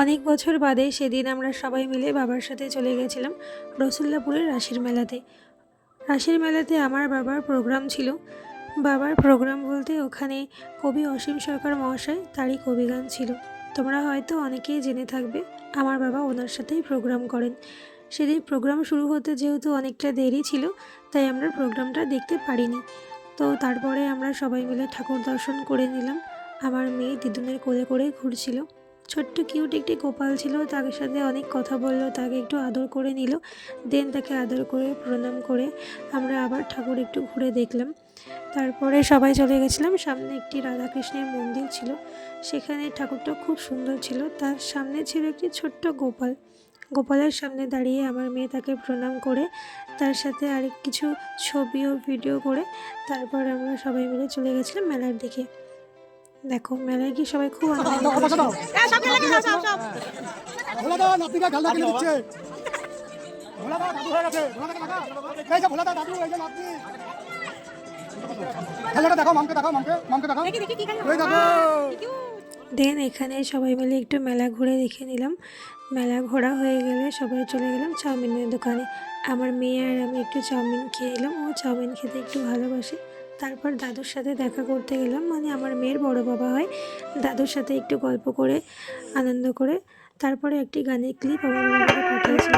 অনেক বছর বাদে সেদিন আমরা সবাই মিলে বাবার সাথে চলে গেছিলাম রসুল্লাপুরের রাসের মেলাতে। রাসের মেলাতে আমার বাবার প্রোগ্রাম ছিল। বাবার প্রোগ্রাম বলতে ওখানে কবি অসীম সরকার মহাশয় তারই কবিগান ছিল। তোমরা হয়তো অনেকেই জেনে থাকবে, আমার বাবা ওনার সাথেই প্রোগ্রাম করেন। সেদিন প্রোগ্রাম শুরু হতে যেহেতু অনেকটা দেরি ছিল, তাই আমরা প্রোগ্রামটা দেখতে পারিনি। তো তারপরে আমরা সবাই মিলে ঠাকুর দর্শন করে নিলাম। আমার মেয়ে দিদুনের কোলে করে ঘুরছিল। ছোট্ট কিউট একটি গোপাল ছিল, তার সাথে অনেক কথা বললো, তাকে একটু আদর করে নিল। দেন তাকে আদর করে প্রণাম করে আমরা আবার ঠাকুর একটু ঘুরে দেখলাম। তারপরে সবাই চলে গেছিলাম। সামনে একটি রাধাকৃষ্ণের মন্দির ছিল, সেখানে ঠাকুরটা খুব সুন্দর ছিল। তার সামনে ছিল একটি ছোট্ট গোপাল। গোপালের সামনে দাঁড়িয়ে আমার মেয়ে তাকে প্রণাম করে তার সাথে আরেক কিছু ছবি ও ভিডিও করে তারপর আমরা সবাই মিলে চলে গেছিলাম মেলার দিকে। দেখো মেলায় গিয়ে সবাই খুব আনন্দ করছিল। দেন এখানে সবাই মিলে একটু মেলা ঘুরে দেখে নিলাম। মেলা ঘোরা হয়ে গেলে সবাই চলে গেলাম চাউমিনের দোকানে। আমার মেয়ে আর আমি একটু চাউমিন খেয়ে এলাম, ও চাউমিন খেতে একটু ভালোবাসে। তারপর দাদুর সাথে দেখা করতে গেলাম, মানে আমার মেয়ের বড় বাবা হয়। দাদুর সাথে একটু গল্প করে আনন্দ করে তারপরে একটি গানের ক্লিপ আমার বাবাকে পাঠিয়েছিল।